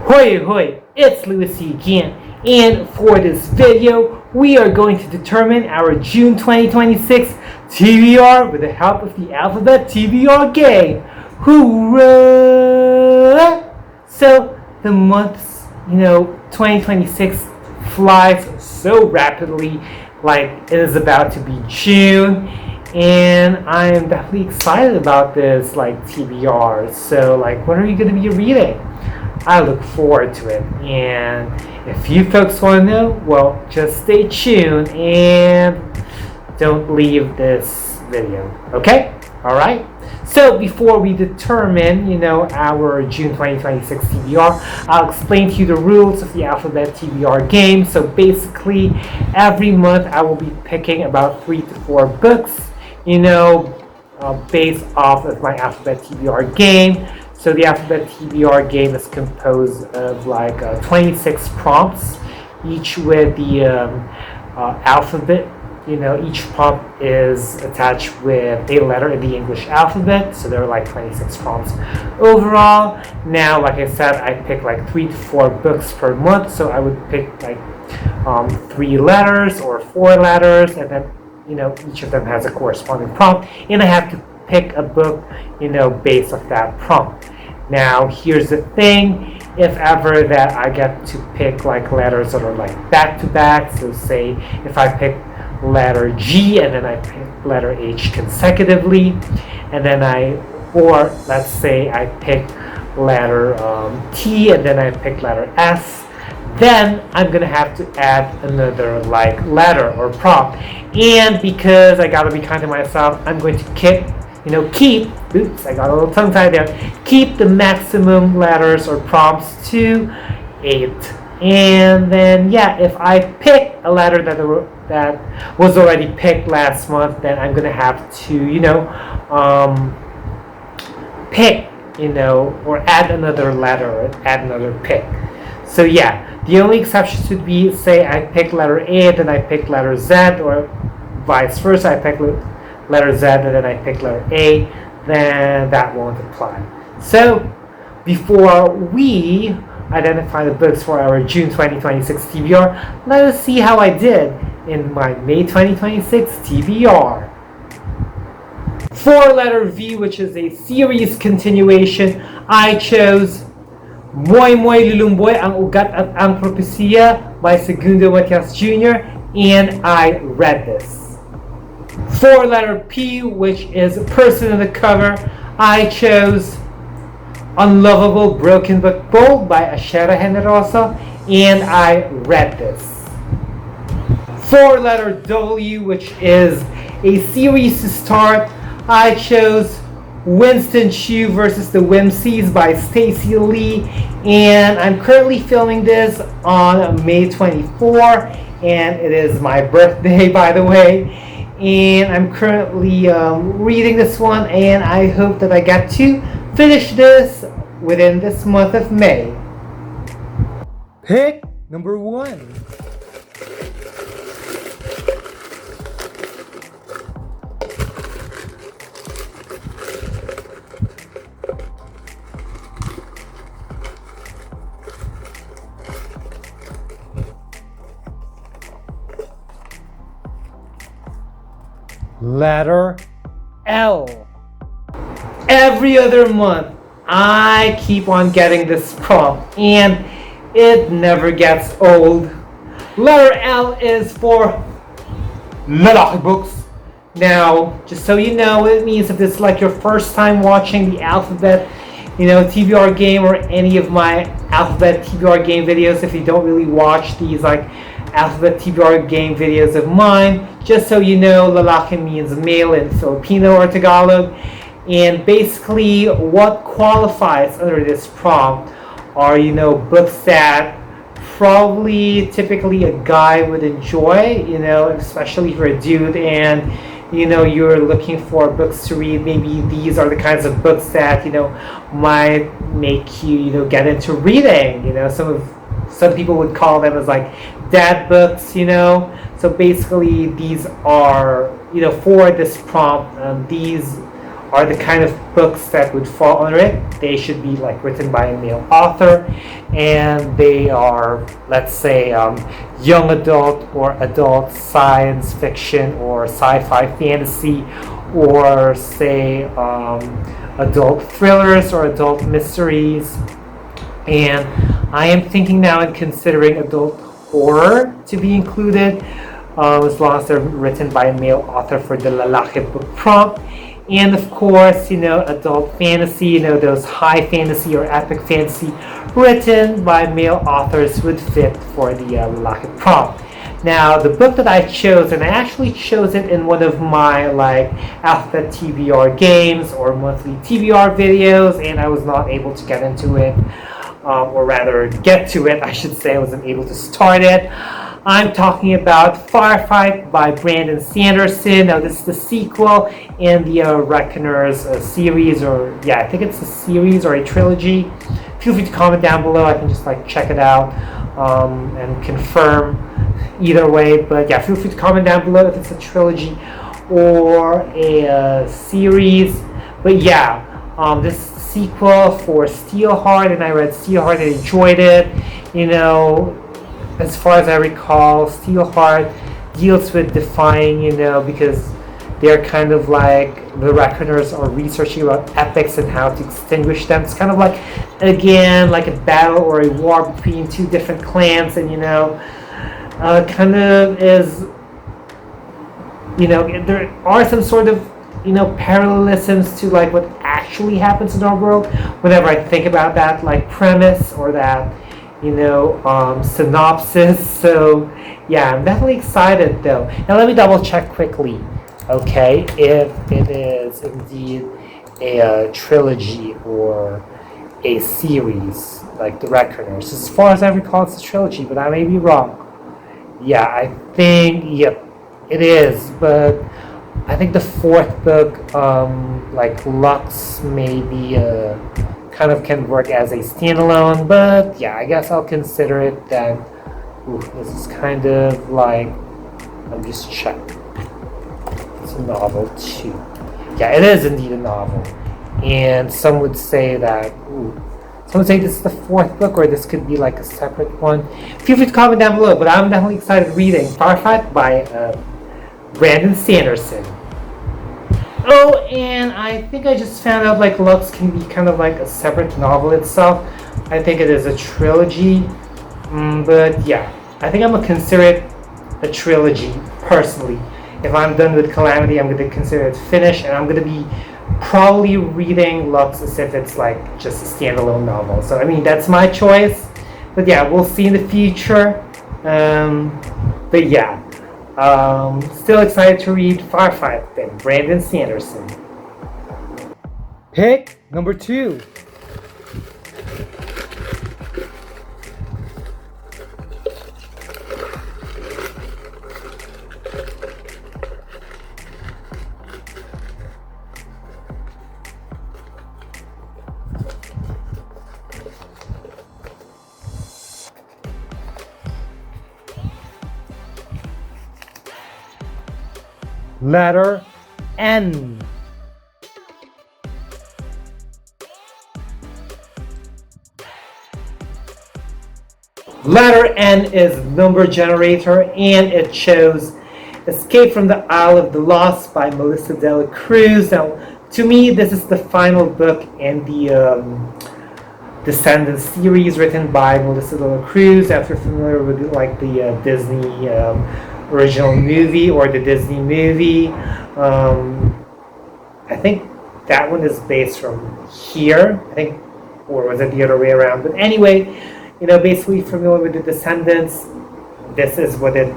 Hoi hoi, it's Lucy again, and for this video, we are going to determine our June 2026 TBR with the help of the Alphabet TBR Game. Hoorah! So, the months, 2026 flies so rapidly, like it is about to be June, and I am definitely excited about this, TBR. So, what are you going to be reading? I look forward to it, and if you folks want to know, well, just stay tuned and don't leave this video, okay? Alright? So before we determine, our June 2026 TBR, I'll explain to you the rules of the Alphabet TBR game. So basically, every month I will be picking about 3 to 4 books, based off of my Alphabet TBR game. So the Alphabet TBR game is composed of 26 prompts, each with the alphabet. Each prompt is attached with a letter in the English alphabet. So there are 26 prompts overall. Now, like I said, I pick 3 to 4 books per month. So I would pick 3 letters or 4 letters, and then each of them has a corresponding prompt, and I have to pick a book based off that prompt. Now here's the thing, if ever that I get to pick letters that are back to back, so say if I pick letter G and then I pick letter H consecutively, and then or let's say I pick letter T and then I pick letter S, then I'm gonna have to add another letter or prompt. And because I gotta be kind to myself, I'm going to keep, oops, I got a little tongue tied there, keep the maximum letters or prompts to 8. And then, if I pick a letter that was already picked last month, then I'm gonna have to, pick, or add another letter or add another pick. So the only exceptions would be, say I pick letter A, then I pick letter Z, or vice versa, I pick letter Z and then I pick letter A, then that won't apply. So before we identify the books for our June 2026 TBR, let us see how I did in my May 2026 TBR. For letter V, which is a series continuation, I chose Moy Moy Lulumboy, Ang Ugat at Ang Propesya by Segundo Matias Jr., and I read this. For letter P, which is Person in the Cover, I chose Unlovable Broken But Bold by Ashera Generoso, and I read this. For letter W, which is a series to start, I chose Winston Chu versus the Whimsies by Stacey Lee, and I'm currently filming this on May 24, and it is my birthday, by the way, and I'm currently reading this one, and I hope that I get to finish this within this month of May. Pick number 1. Letter L. Every other month, I keep on getting this prompt, and it never gets old. Letter L is for lalaki books. Now, just so you know, it means if this is your first time watching the Alphabet, TBR game or any of my Alphabet TBR game videos, if you don't really watch these Alphabet TBR game videos of mine, just so you know, lalaki means male in Filipino or Tagalog. And basically, what qualifies under this prompt are, books that probably typically a guy would enjoy, especially for a dude, and, you're looking for books to read. Maybe these are the kinds of books that, might make you, get into reading. Some people would call them as dad books, So basically, these are, for this prompt, these are the kind of books that would fall under it. They should be like written by a male author, and they are, let's say, young adult or adult science fiction or sci-fi fantasy, or say adult thrillers or adult mysteries. And I am thinking now and considering adult horror to be included, as long as they're written by a male author for the lalaki book prompt. And of course, adult fantasy, those high fantasy or epic fantasy written by male authors would fit for the lalaki prompt. Now, the book that I chose, and I actually chose it in one of my Alphabet TBR games or monthly TBR videos, and I was not able to get into it, or rather get to it, I should say. I wasn't able to start it. I'm talking about Firefight by Brandon Sanderson. Now, this is the sequel in the Reckoners series, or yeah, I think it's a series or a trilogy. Feel free to comment down below. I can just check it out and confirm either way. But yeah, feel free to comment down below if it's a trilogy or a series. But yeah, this is the sequel for Steelheart, and I read Steelheart and enjoyed it. As far as I recall, Steelheart deals with defying, because they're kind of the Reckoners are researching about epics and how to extinguish them. It's kind of again, a battle or a war between two different clans, and, kind of is, there are some sort of, parallelisms to, what actually happens in our world whenever I think about that, premise or that, synopsis. So yeah, I'm definitely excited though. Now let me double check quickly, okay, if it is indeed a trilogy or a series like the Reckoners. As far as I recall, it's a trilogy, but I may be wrong. Yeah, I think, yep, it is, but I think the fourth book, Lux, maybe kind of can work as a standalone, but yeah, I guess I'll consider it then. Ooh, this is kind of I'm just checking. It's a novel too. Yeah, it is indeed a novel. And some would say that, some would say this is the fourth book, or this could be a separate one. Feel free to comment down below, but I'm definitely excited reading Firefight by Brandon Sanderson. Oh, and I think I just found out Lux can be kind of a separate novel itself. I think it is a trilogy, but yeah, I think I'm gonna consider it a trilogy personally. If I'm done with Calamity, I'm gonna consider it finished, and I'm gonna be probably reading Lux as if it's just a standalone novel. So I mean, that's my choice, but yeah, we'll see in the future. But yeah. Still excited to read Firefight by Brandon Sanderson. Pick number 2. Letter N. Letter N is number generator, and it shows Escape from the Isle of the Lost by Melissa de la Cruz. Now, to me, this is the final book in the Descendants series written by Melissa de la Cruz. If you're familiar with the Disney original movie or the Disney movie, I think that one is based from here, I think, or was it the other way around? But anyway, basically familiar with the Descendants, this is what it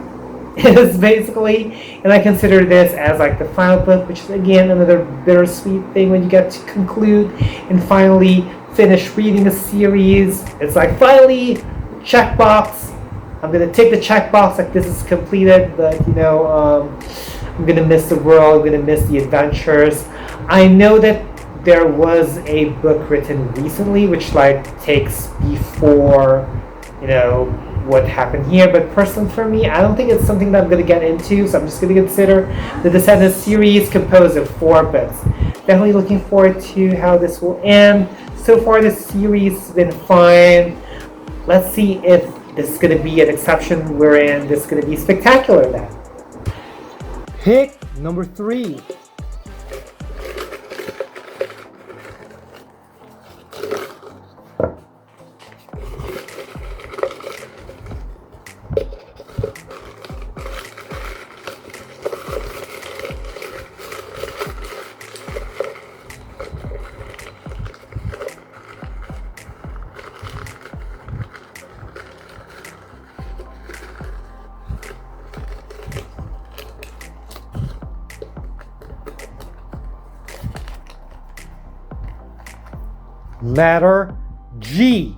is basically, and I consider this as the final book, which is again another bittersweet thing when you get to conclude and finally finish reading a series. It's finally, checkbox. I'm gonna take the checkbox, this is completed, but I'm gonna miss the world, I'm gonna miss the adventures. I know that there was a book written recently which takes before what happened here, but personally for me, I don't think it's something that I'm gonna get into, so I'm just gonna consider the Descendants series composed of 4 books. definitely looking forward to how this will end. So far, this series has been fun. Let's see if this is going to be an exception wherein this is going to be spectacular then. Pick number 3. Letter G.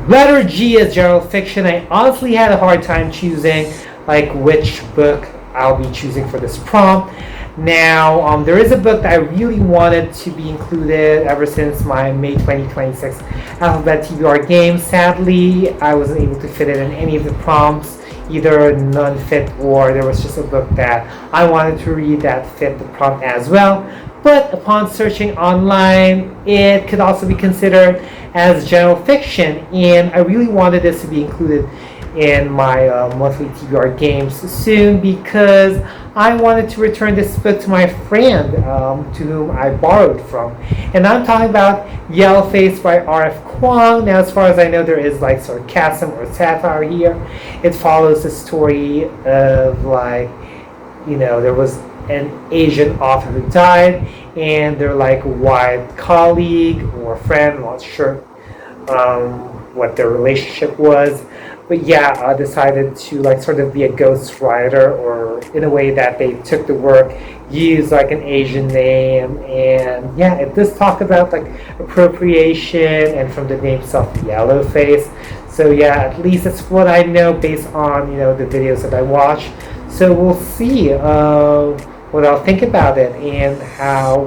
Letter G is general fiction. I honestly had a hard time choosing like which book I'll be choosing for this prompt. Now, there is a book that I really wanted to be included ever since my May 2026 Alphabet TBR Game. Sadly, I wasn't able to fit it in any of the prompts. Either none fit or there was just a book that I wanted to read that fit the prompt as well. But upon searching online, it could also be considered as general fiction, and I really wanted this to be included in my monthly TBR games soon because I wanted to return this book to my friend to whom I borrowed from. And I'm talking about Yellow Face by R.F. Kuang. Now, as far as I know, there is like sarcasm or satire here. It follows the story of like, there was an Asian author who died, and their like white colleague or friend, I'm not sure what their relationship was, but yeah, decided to like sort of be a ghost writer, or in a way that they took the work, used like an Asian name, and yeah, it does talk about like appropriation, and from the name itself, Yellow Face. So yeah, at least that's what I know based on the videos that I watch. So we'll see what I'll think about it and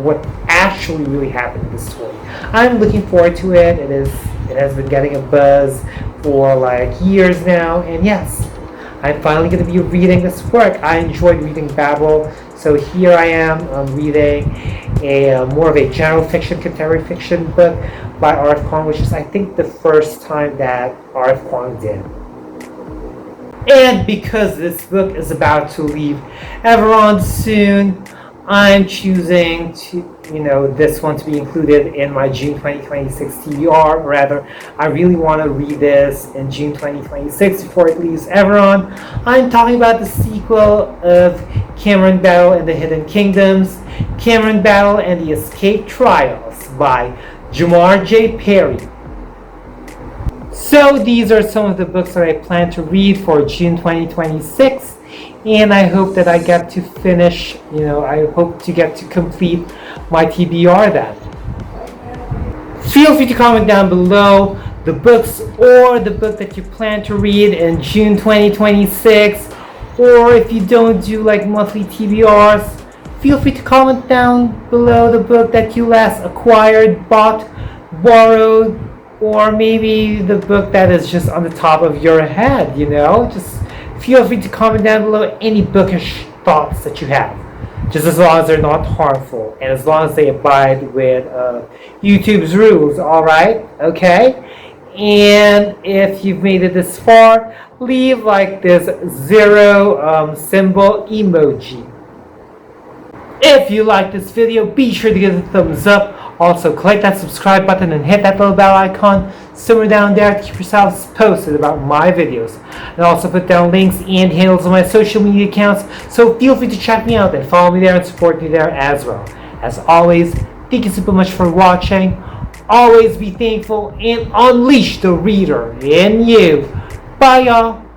what actually really happened in this story. I'm looking forward to it. It has been getting a buzz for like years now, and yes, I'm finally going to be reading this work. I enjoyed reading Babel, so here I am reading a more of a general fiction, contemporary fiction book by R.F. Kuang, which is I think the first time that R.F. Kuang did. And because this book is about to leave Everon soon, I'm choosing to, this one to be included in my June 2026 TBR. Rather, I really want to read this in June 2026 before it leaves Everon. I'm talking about the sequel of Cameron Battle and the Hidden Kingdoms, Cameron Battle and the Escape Trials by Jamar J. Perry. So these are some of the books that I plan to read for June 2026, and I hope that I get to finish, I hope to get to complete my TBR then. Feel free to comment down below the books or the book that you plan to read in June 2026, or if you don't do like monthly TBRs, feel free to comment down below the book that you last acquired, bought, borrowed, or maybe the book that is just on the top of your head, Just feel free to comment down below any bookish thoughts that you have. Just as long as they're not harmful and as long as they abide with YouTube's rules, alright? Okay? And if you've made it this far, leave like this 0 symbol emoji. If you like this video, be sure to give it a thumbs up. Also, click that subscribe button and hit that little bell icon somewhere down there to keep yourselves posted about my videos. And also put down links and handles on my social media accounts, so feel free to check me out and follow me there and support me there as well. As always, thank you super much for watching. Always be thankful and unleash the reader in you. Bye, y'all.